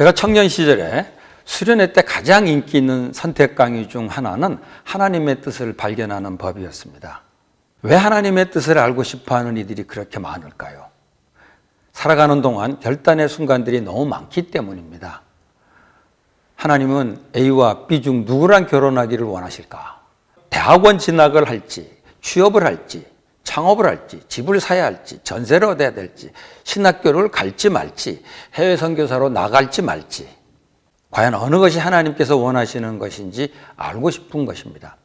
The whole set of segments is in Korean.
제가 청년 시절에 수련회 때 가장 인기 있는 선택 강의 중 하나는 하나님의 뜻을 발견하는 법이었습니다. 왜 하나님의 뜻을 알고 싶어하는 이들이 그렇게 많을까요? 살아가는 동안 결단의 순간들이 너무 많기 때문입니다. 하나님은 A와 B 중 누구랑 결혼하기를 원하실까? 대학원 진학을 할지, 취업을 할지, 창업을 할지, 집을 사야 할지, 전세를 얻어야 될지, 신학교를 갈지 말지, 해외 선교사로 나갈지 말지, 과연 어느 것이 하나님께서 원하시는 것인지 알고 싶은 것입니다.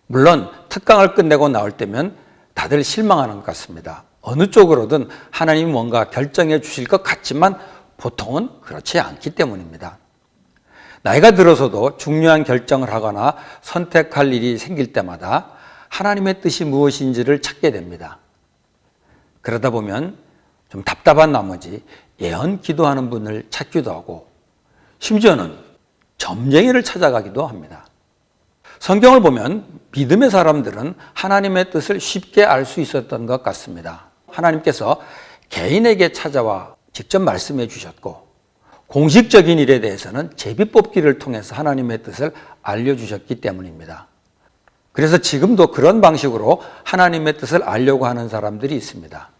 물론 특강을 끝내고 나올 때면 다들 실망하는 것 같습니다. 어느 쪽으로든 하나님이 뭔가 결정해 주실 것 같지만 보통은 그렇지 않기 때문입니다. 나이가 들어서도 중요한 결정을 하거나 선택할 일이 생길 때마다 하나님의 뜻이 무엇인지를 찾게 됩니다. 그러다 보면 좀 답답한 나머지 예언 기도하는 분을 찾기도 하고 심지어는 점쟁이를 찾아가기도 합니다. 성경을 보면 믿음의 사람들은 하나님의 뜻을 쉽게 알 수 있었던 것 같습니다. 하나님께서 개인에게 찾아와 직접 말씀해 주셨고 공식적인 일에 대해서는 제비뽑기를 통해서 하나님의 뜻을 알려주셨기 때문입니다. 그래서 지금도 그런 방식으로 하나님의 뜻을 알려고 하는 사람들이 있습니다.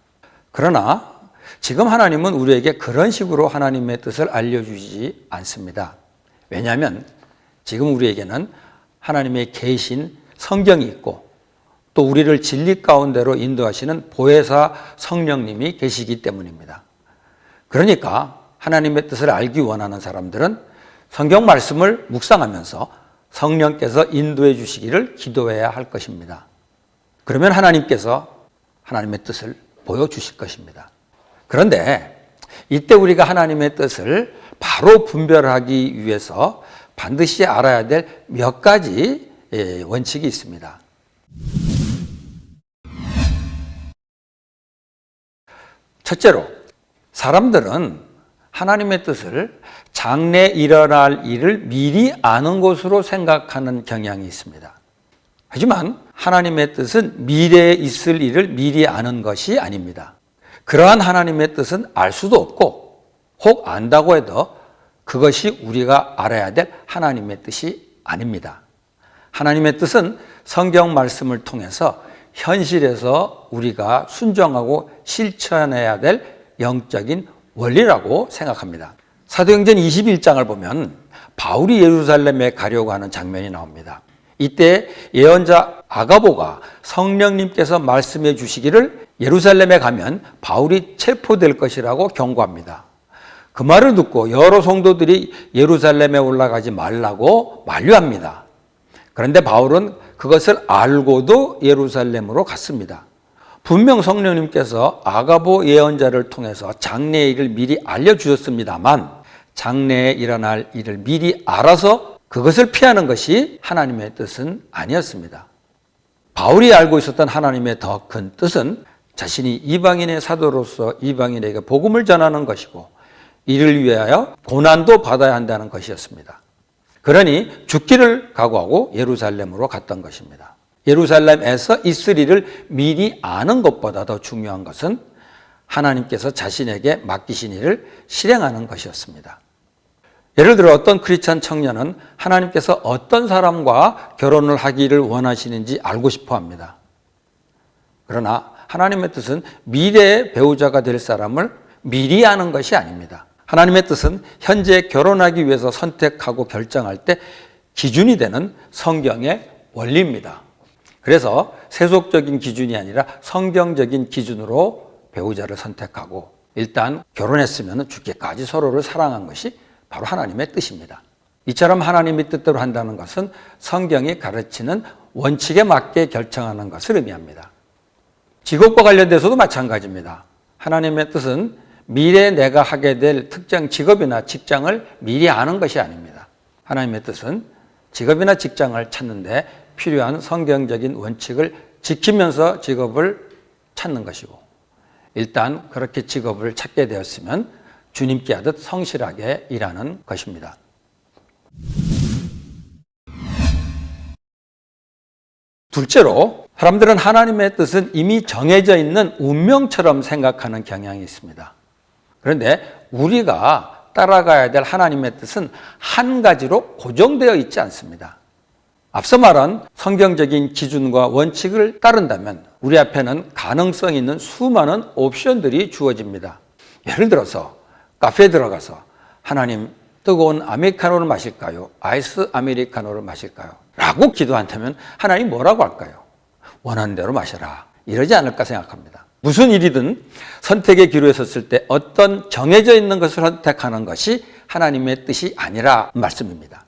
그러나 지금 하나님은 우리에게 그런 식으로 하나님의 뜻을 알려주지 않습니다. 왜냐하면 지금 우리에게는 하나님의 계신 성경이 있고 또 우리를 진리 가운데로 인도하시는 보혜사 성령님이 계시기 때문입니다. 그러니까 하나님의 뜻을 알기 원하는 사람들은 성경 말씀을 묵상하면서 성령께서 인도해 주시기를 기도해야 할 것입니다. 그러면 하나님께서 하나님의 뜻을 보여주실 것입니다. 그런데 이때 우리가 하나님의 뜻을 바로 분별하기 위해서 반드시 알아야 될 몇 가지 원칙이 있습니다. 첫째로, 사람들은 하나님의 뜻을 장래에 일어날 일을 미리 아는 것으로 생각하는 경향이 있습니다. 하지만 하나님의 뜻은 미래에 있을 일을 미리 아는 것이 아닙니다. 그러한 하나님의 뜻은 알 수도 없고 혹 안다고 해도 그것이 우리가 알아야 될 하나님의 뜻이 아닙니다. 하나님의 뜻은 성경 말씀을 통해서 현실에서 우리가 순종하고 실천해야 될 영적인 원리라고 생각합니다. 사도행전 21장을 보면 바울이 예루살렘에 가려고 하는 장면이 나옵니다. 이때 예언자 아가보가 성령님께서 말씀해 주시기를 예루살렘에 가면 바울이 체포될 것이라고 경고합니다. 그 말을 듣고 여러 성도들이 예루살렘에 올라가지 말라고 만류합니다. 그런데 바울은 그것을 알고도 예루살렘으로 갔습니다. 분명 성령님께서 아가보 예언자를 통해서 장래의 일을 미리 알려주셨습니다만 장래에 일어날 일을 미리 알아서 그것을 피하는 것이 하나님의 뜻은 아니었습니다. 바울이 알고 있었던 하나님의 더 큰 뜻은 자신이 이방인의 사도로서 이방인에게 복음을 전하는 것이고 이를 위하여 고난도 받아야 한다는 것이었습니다. 그러니 죽기를 각오하고 예루살렘으로 갔던 것입니다. 예루살렘에서 있을 일을 미리 아는 것보다 더 중요한 것은 하나님께서 자신에게 맡기신 일을 실행하는 것이었습니다. 예를 들어 어떤 크리스찬 청년은 하나님께서 어떤 사람과 결혼을 하기를 원하시는지 알고 싶어 합니다. 그러나 하나님의 뜻은 미래의 배우자가 될 사람을 미리 아는 것이 아닙니다. 하나님의 뜻은 현재 결혼하기 위해서 선택하고 결정할 때 기준이 되는 성경의 원리입니다. 그래서 세속적인 기준이 아니라 성경적인 기준으로 배우자를 선택하고 일단 결혼했으면 죽기까지 서로를 사랑한 것이 바로 하나님의 뜻입니다. 이처럼 하나님의 뜻대로 한다는 것은 성경이 가르치는 원칙에 맞게 결정하는 것을 의미합니다. 직업과 관련돼서도 마찬가지입니다. 하나님의 뜻은 미래에 내가 하게 될 특정 직업이나 직장을 미리 아는 것이 아닙니다. 하나님의 뜻은 직업이나 직장을 찾는데 필요한 성경적인 원칙을 지키면서 직업을 찾는 것이고 일단 그렇게 직업을 찾게 되었으면 주님께 하듯 성실하게 일하는 것입니다. 둘째로 사람들은 하나님의 뜻은 이미 정해져 있는 운명처럼 생각하는 경향이 있습니다. 그런데 우리가 따라가야 될 하나님의 뜻은 한 가지로 고정되어 있지 않습니다. 앞서 말한 성경적인 기준과 원칙을 따른다면 우리 앞에는 가능성 있는 수많은 옵션들이 주어집니다. 예를 들어서 카페에 들어가서 하나님 뜨거운 아메리카노를 마실까요? 아이스 아메리카노를 마실까요? 라고 기도한다면 하나님 뭐라고 할까요? 원하는 대로 마셔라. 이러지 않을까 생각합니다. 무슨 일이든 선택의 기로에 섰을 때 어떤 정해져 있는 것을 선택하는 것이 하나님의 뜻이 아니라 말씀입니다.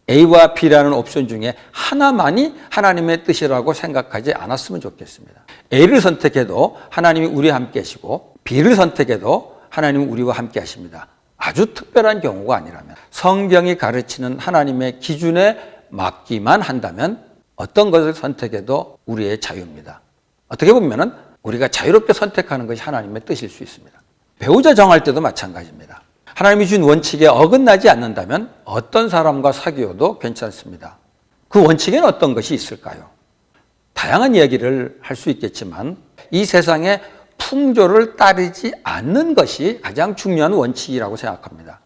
A와 B라는 옵션 중에 하나만이 하나님의 뜻이라고 생각하지 않았으면 좋겠습니다. A를 선택해도 하나님이 우리와 함께 하시고 B를 선택해도 하나님은 우리와 함께 하십니다. 아주 특별한 경우가 아니라면 성경이 가르치는 하나님의 기준에 맞기만 한다면 어떤 것을 선택해도 우리의 자유입니다. 어떻게 보면 우리가 자유롭게 선택하는 것이 하나님의 뜻일 수 있습니다. 배우자 정할 때도 마찬가지입니다. 하나님이 준 원칙에 어긋나지 않는다면 어떤 사람과 사귀어도 괜찮습니다. 그 원칙에는 어떤 것이 있을까요? 다양한 이야기를 할 수 있겠지만 이 세상에 풍조를 따르지 않는 것이 가장 중요한 원칙이라고 생각합니다.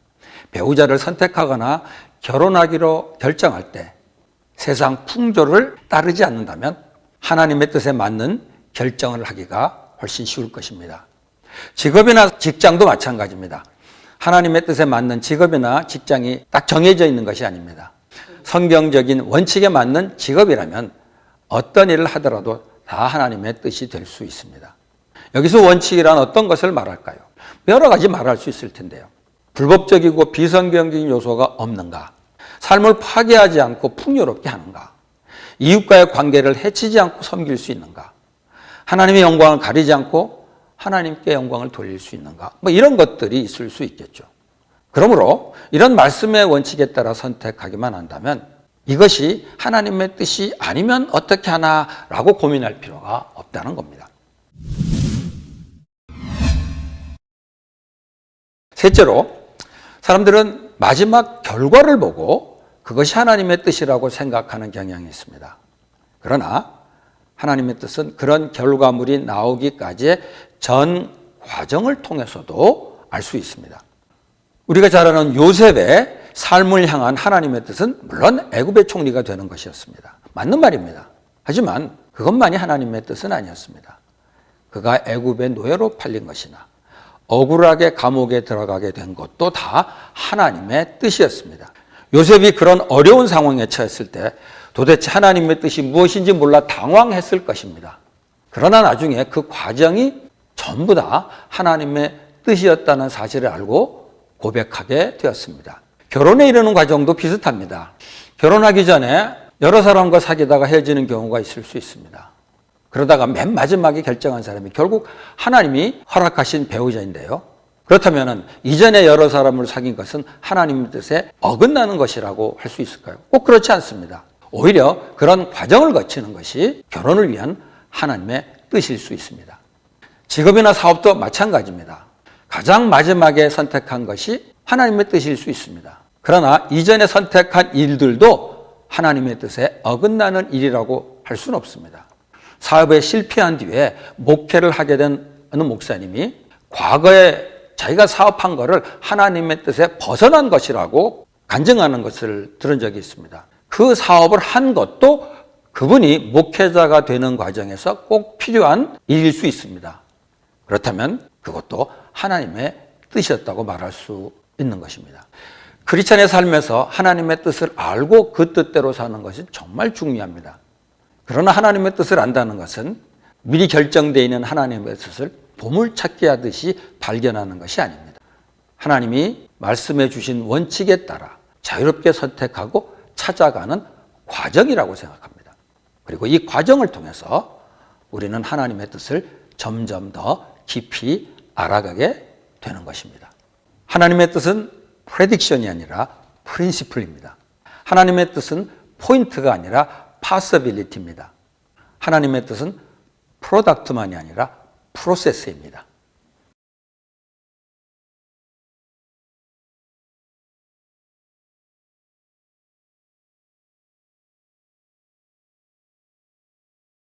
배우자를 선택하거나 결혼하기로 결정할 때 세상 풍조를 따르지 않는다면 하나님의 뜻에 맞는 결정을 하기가 훨씬 쉬울 것입니다. 직업이나 직장도 마찬가지입니다. 하나님의 뜻에 맞는 직업이나 직장이 딱 정해져 있는 것이 아닙니다. 성경적인 원칙에 맞는 직업이라면 어떤 일을 하더라도 다 하나님의 뜻이 될 수 있습니다. 여기서 원칙이란 어떤 것을 말할까요? 여러 가지 말할 수 있을 텐데요. 불법적이고 비성경적인 요소가 없는가? 삶을 파괴하지 않고 풍요롭게 하는가? 이웃과의 관계를 해치지 않고 섬길 수 있는가? 하나님의 영광을 가리지 않고 하나님께 영광을 돌릴 수 있는가? 이런 것들이 있을 수 있겠죠. 그러므로 이런 말씀의 원칙에 따라 선택하기만 한다면 이것이 하나님의 뜻이 아니면 어떻게 하나라고 고민할 필요가 없다는 겁니다. 셋째로, 사람들은 마지막 결과를 보고 그것이 하나님의 뜻이라고 생각하는 경향이 있습니다. 그러나 하나님의 뜻은 그런 결과물이 나오기까지의 전 과정을 통해서도 알 수 있습니다. 우리가 잘 아는 요셉의 삶을 향한 하나님의 뜻은 물론 애굽의 총리가 되는 것이었습니다. 맞는 말입니다. 하지만 그것만이 하나님의 뜻은 아니었습니다. 그가 애굽의 노예로 팔린 것이나 억울하게 감옥에 들어가게 된 것도 다 하나님의 뜻이었습니다. 요셉이 그런 어려운 상황에 처했을 때 도대체 하나님의 뜻이 무엇인지 몰라 당황했을 것입니다. 그러나 나중에 그 과정이 전부 다 하나님의 뜻이었다는 사실을 알고 고백하게 되었습니다. 결혼에 이르는 과정도 비슷합니다. 결혼하기 전에 여러 사람과 사귀다가 헤어지는 경우가 있을 수 있습니다. 그러다가 맨 마지막에 결정한 사람이 결국 하나님이 허락하신 배우자인데요. 그렇다면 이전에 여러 사람을 사귄 것은 하나님의 뜻에 어긋나는 것이라고 할 수 있을까요? 꼭 그렇지 않습니다. 오히려 그런 과정을 거치는 것이 결혼을 위한 하나님의 뜻일 수 있습니다. 직업이나 사업도 마찬가지입니다. 가장 마지막에 선택한 것이 하나님의 뜻일 수 있습니다. 그러나 이전에 선택한 일들도 하나님의 뜻에 어긋나는 일이라고 할 수는 없습니다. 사업에 실패한 뒤에 목회를 하게 된 어느 목사님이 과거에 자기가 사업한 것을 하나님의 뜻에 벗어난 것이라고 간증하는 것을 들은 적이 있습니다. 그 사업을 한 것도 그분이 목회자가 되는 과정에서 꼭 필요한 일일 수 있습니다. 그렇다면 그것도 하나님의 뜻이었다고 말할 수 있는 것입니다. 크리스찬의 삶에서 하나님의 뜻을 알고 그 뜻대로 사는 것이 정말 중요합니다. 그러나 하나님의 뜻을 안다는 것은 미리 결정되어 있는 하나님의 뜻을 보물찾기 하듯이 발견하는 것이 아닙니다. 하나님이 말씀해 주신 원칙에 따라 자유롭게 선택하고 찾아가는 과정이라고 생각합니다. 그리고 이 과정을 통해서 우리는 하나님의 뜻을 점점 더 깊이 알아가게 되는 것입니다. 하나님의 뜻은 프레딕션이 아니라 프린시플입니다. 하나님의 뜻은 포인트가 아니라 파서빌리티입니다. 하나님의 뜻은 프로덕트만이 아니라 프로세스입니다.